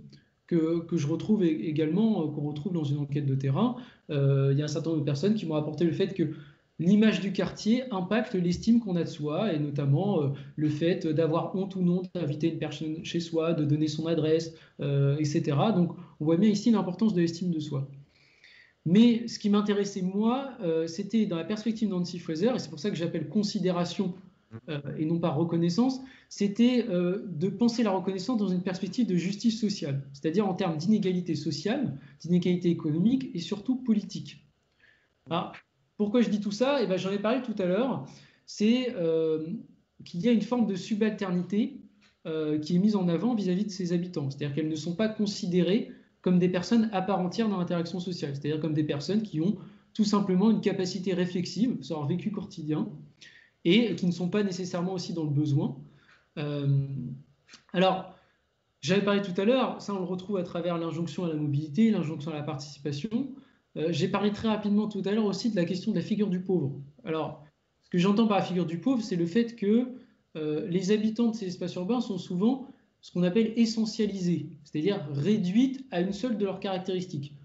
que je retrouve également, qu'on retrouve dans une enquête de terrain. Il y a un certain nombre de personnes qui m'ont apporté le fait que l'image du quartier impacte l'estime qu'on a de soi, et notamment le fait d'avoir honte ou non d'inviter une personne chez soi, de donner son adresse, etc. Donc on voit bien ici l'importance de l'estime de soi. Mais ce qui m'intéressait moi, c'était dans la perspective de Nancy Fraser, et c'est pour ça que j'appelle considération et non pas reconnaissance, c'était de penser la reconnaissance dans une perspective de justice sociale, c'est-à-dire en termes d'inégalité sociale, d'inégalité économique et surtout politique. Alors, pourquoi je dis tout ça? Eh ben, j'en ai parlé tout à l'heure. C'est qu'il y a une forme de subalternité qui est mise en avant vis-à-vis de ses habitants. C'est-à-dire qu'elles ne sont pas considérées comme des personnes à part entière dans l'interaction sociale. C'est-à-dire comme des personnes qui ont tout simplement une capacité réflexive sur leur vécu quotidien et qui ne sont pas nécessairement aussi dans le besoin. Alors, j'avais parlé tout à l'heure, ça on le retrouve à travers l'injonction à la mobilité, l'injonction à la participation. J'ai parlé très rapidement tout à l'heure aussi de la question de la figure du pauvre. Alors, ce que j'entends par la figure du pauvre, c'est le fait que les habitants de ces espaces urbains sont souvent ce qu'on appelle essentialisés, c'est-à-dire réduites à une seule de leurs caractéristiques.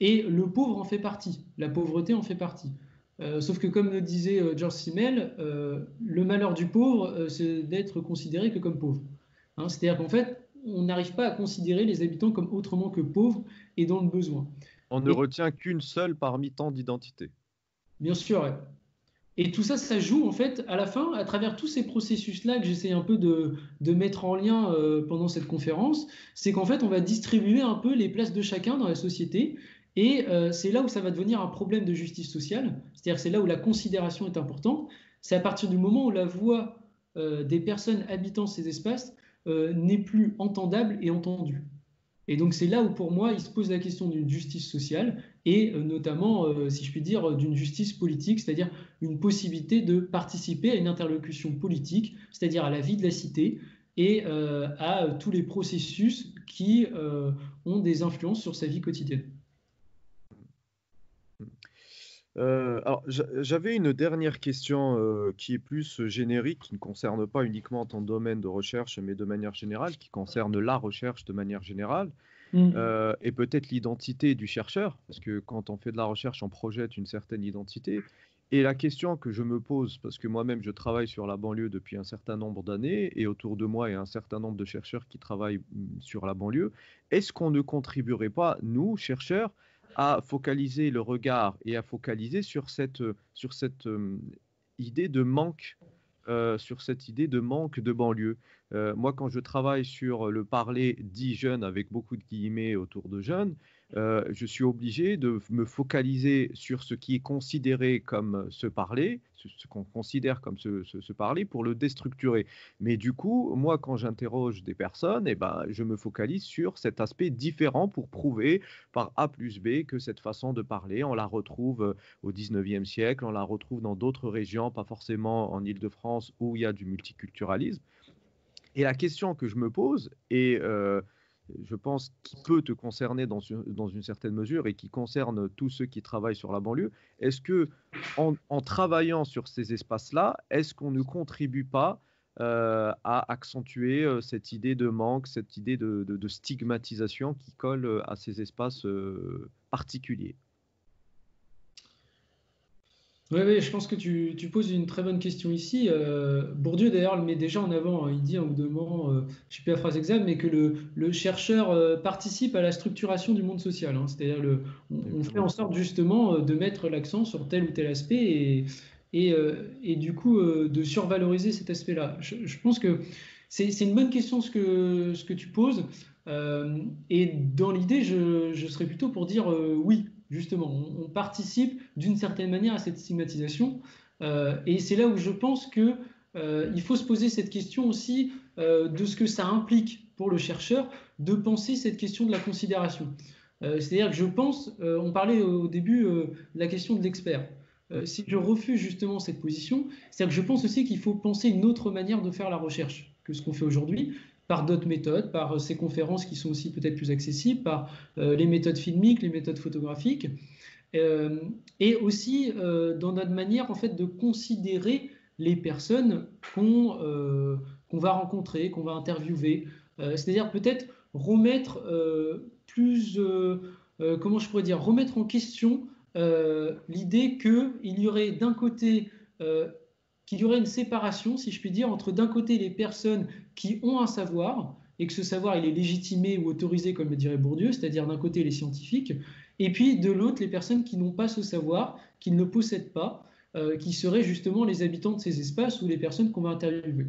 Et le pauvre en fait partie, la pauvreté en fait partie. Sauf que comme le disait George Simmel, le malheur du pauvre, c'est d'être considéré que comme pauvre. Hein, c'est-à-dire qu'en fait, on n'arrive pas à considérer les habitants comme autrement que pauvres et dans le besoin. On ne retient qu'une seule parmi tant d'identités. Bien sûr, ouais. Et tout ça, ça joue en fait à la fin, à travers tous ces processus-là que j'essaie un peu de mettre en lien pendant cette conférence, c'est qu'en fait, on va distribuer un peu les places de chacun dans la société. Et c'est là où ça va devenir un problème de justice sociale, c'est-à-dire c'est là où la considération est importante. C'est à partir du moment où la voix des personnes habitant ces espaces n'est plus entendable et entendue. Et donc c'est là où pour moi il se pose la question d'une justice sociale et notamment, si je puis dire, d'une justice politique, c'est-à-dire une possibilité de participer à une interlocution politique, c'est-à-dire à la vie de la cité et à tous les processus qui ont des influences sur sa vie quotidienne. Alors, j'avais une dernière question qui est plus générique, qui ne concerne pas uniquement ton domaine de recherche, mais de manière générale, qui concerne la recherche de manière générale, Mm. et peut-être l'identité du chercheur, parce que quand on fait de la recherche, on projette une certaine identité. Et la question que je me pose, parce que moi-même je travaille sur la banlieue depuis un certain nombre d'années, et autour de moi il y a un certain nombre de chercheurs qui travaillent sur la banlieue, est-ce qu'on ne contribuerait pas, nous, chercheurs, à focaliser le regard et à focaliser sur cette idée de manque, sur cette idée de manque de banlieue. Moi, quand je travaille sur le parler dit jeune avec beaucoup de guillemets autour de jeunes, je suis obligé de me focaliser sur ce qui est considéré comme se parler, ce qu'on considère comme se parler pour le déstructurer. Mais du coup, moi, quand j'interroge des personnes, eh ben, je me focalise sur cet aspect différent pour prouver par A plus B que cette façon de parler, on la retrouve au 19e siècle, on la retrouve dans d'autres régions, pas forcément en Île-de-France où il y a du multiculturalisme. Et la question que je me pose, et je pense qui peut te concerner dans une certaine mesure et qui concerne tous ceux qui travaillent sur la banlieue, est-ce que en travaillant sur ces espaces-là, est-ce qu'on ne contribue pas à accentuer cette idée de manque, cette idée de stigmatisation qui colle à ces espaces particuliers? Oui, oui, je pense que tu poses une très bonne question ici. Bourdieu, d'ailleurs, le met déjà en avant, hein. Il dit à un moment, je ne sais plus la phrase exacte, mais que le chercheur participe à la structuration du monde social, hein. C'est-à-dire, on fait en Oui, sorte justement de mettre l'accent sur tel ou tel aspect et du coup de survaloriser cet aspect-là. Je pense que c'est une bonne question ce que tu poses. Et dans l'idée, je serais plutôt pour dire oui. Justement, on participe d'une certaine manière à cette stigmatisation. Et c'est là où je pense que il faut se poser cette question aussi de ce que ça implique pour le chercheur de penser cette question de la considération. C'est-à-dire que je pense, on parlait au début de la question de l'expert. oui, Si je refuse justement cette position, c'est-à-dire que je pense aussi qu'il faut penser une autre manière de faire la recherche que ce qu'on fait aujourd'hui, par d'autres méthodes, par ces conférences qui sont aussi peut-être plus accessibles, par les méthodes filmiques, les méthodes photographiques, euh, et aussi dans notre manière en fait de considérer les personnes qu'on va rencontrer, qu'on va interviewer. C'est-à-dire peut-être remettre comment je pourrais dire, remettre en question l'idée qu'il y aurait d'un côté euh, qu'il y aurait une séparation, si je puis dire, entre d'un côté les personnes qui ont un savoir, et que ce savoir il est légitimé ou autorisé, comme le dirait Bourdieu, c'est-à-dire d'un côté les scientifiques, et puis de l'autre les personnes qui n'ont pas ce savoir, qui ne le possèdent pas, qui seraient justement les habitants de ces espaces ou les personnes qu'on va interviewer.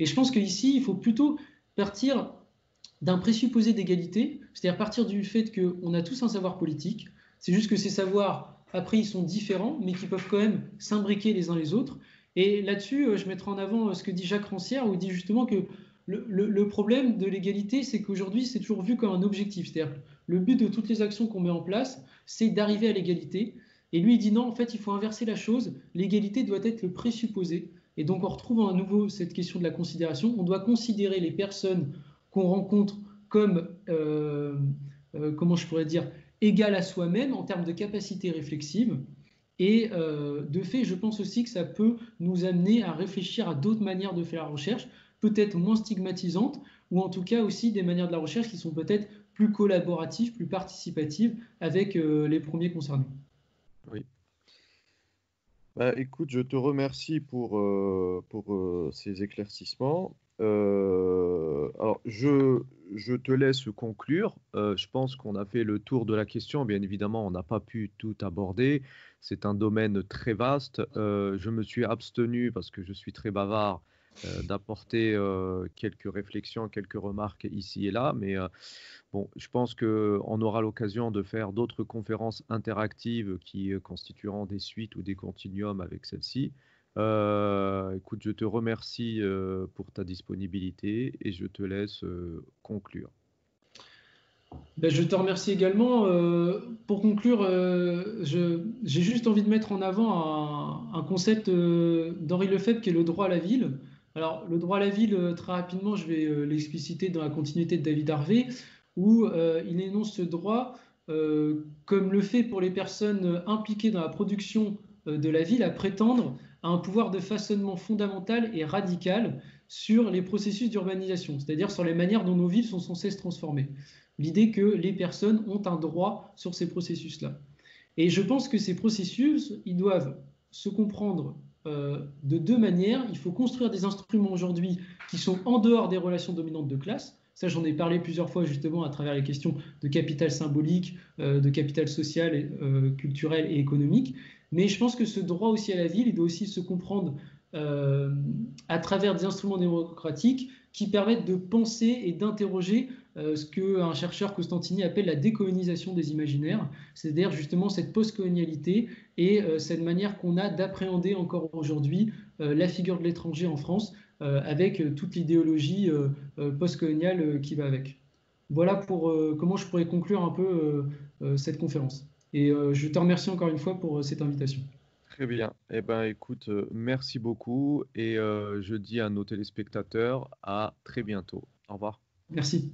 Et je pense qu'ici, il faut plutôt partir d'un présupposé d'égalité, c'est-à-dire partir du fait qu'on a tous un savoir politique, c'est juste que ces savoirs, après, ils sont différents, mais qui peuvent quand même s'imbriquer les uns les autres. Et là-dessus, je mettrai en avant ce que dit Jacques Rancière, où il dit justement que le problème de l'égalité, c'est qu'aujourd'hui, c'est toujours vu comme un objectif. C'est-à-dire que le but de toutes les actions qu'on met en place, c'est d'arriver à l'égalité. Et lui, il dit non, en fait, il faut inverser la chose. L'égalité doit être le présupposé. Et donc, on retrouve à nouveau cette question de la considération. On doit considérer les personnes qu'on rencontre comme, comment je pourrais dire, égal à soi-même en termes de capacité réflexive. Et de fait, je pense aussi que ça peut nous amener à réfléchir à d'autres manières de faire la recherche, peut-être moins stigmatisantes, ou en tout cas aussi des manières de la recherche qui sont peut-être plus collaboratives, plus participatives avec les premiers concernés. oui. Bah, écoute, je te remercie pour ces éclaircissements. Alors, je te laisse conclure. Je pense qu'on a fait le tour de la question. Bien évidemment, on n'a pas pu tout aborder. C'est un domaine très vaste. Je me suis abstenu parce que je suis très bavard d'apporter quelques réflexions, quelques remarques ici et là. Mais bon, je pense qu'on aura l'occasion de faire d'autres conférences interactives qui constitueront des suites ou des continuums avec celle-ci. Écoute, je te remercie pour ta disponibilité et je te laisse conclure. Ben, je te remercie également. Pour conclure, j'ai juste envie de mettre en avant un concept d'Henri Lefebvre qui est le droit à la ville. Alors, le droit à la ville, très rapidement, je vais l'expliciter dans la continuité de David Harvey, où il énonce ce droit comme le fait pour les personnes impliquées dans la production de la ville à prétendre à un pouvoir de façonnement fondamental et radical sur les processus d'urbanisation, c'est-à-dire sur les manières dont nos villes sont censées se transformer. L'idée que les personnes ont un droit sur ces processus-là. Et je pense que ces processus, ils doivent se comprendre de deux manières. Il faut construire des instruments aujourd'hui qui sont en dehors des relations dominantes de classe. Ça, j'en ai parlé plusieurs fois justement à travers les questions de capital symbolique, de capital social, culturel et économique. Mais je pense que ce droit aussi à la ville, il doit aussi se comprendre euh, à travers des instruments démocratiques qui permettent de penser et d'interroger ce qu'un chercheur Costantini appelle la décolonisation des imaginaires, c'est-à-dire justement cette post-colonialité et cette manière qu'on a d'appréhender encore aujourd'hui la figure de l'étranger en France avec toute l'idéologie post-coloniale qui va avec. Voilà pour comment je pourrais conclure un peu cette conférence. Et je te remercie encore une fois pour cette invitation. Très bien. Eh ben, écoute, merci beaucoup et je dis à nos téléspectateurs à très bientôt. Au revoir. Merci.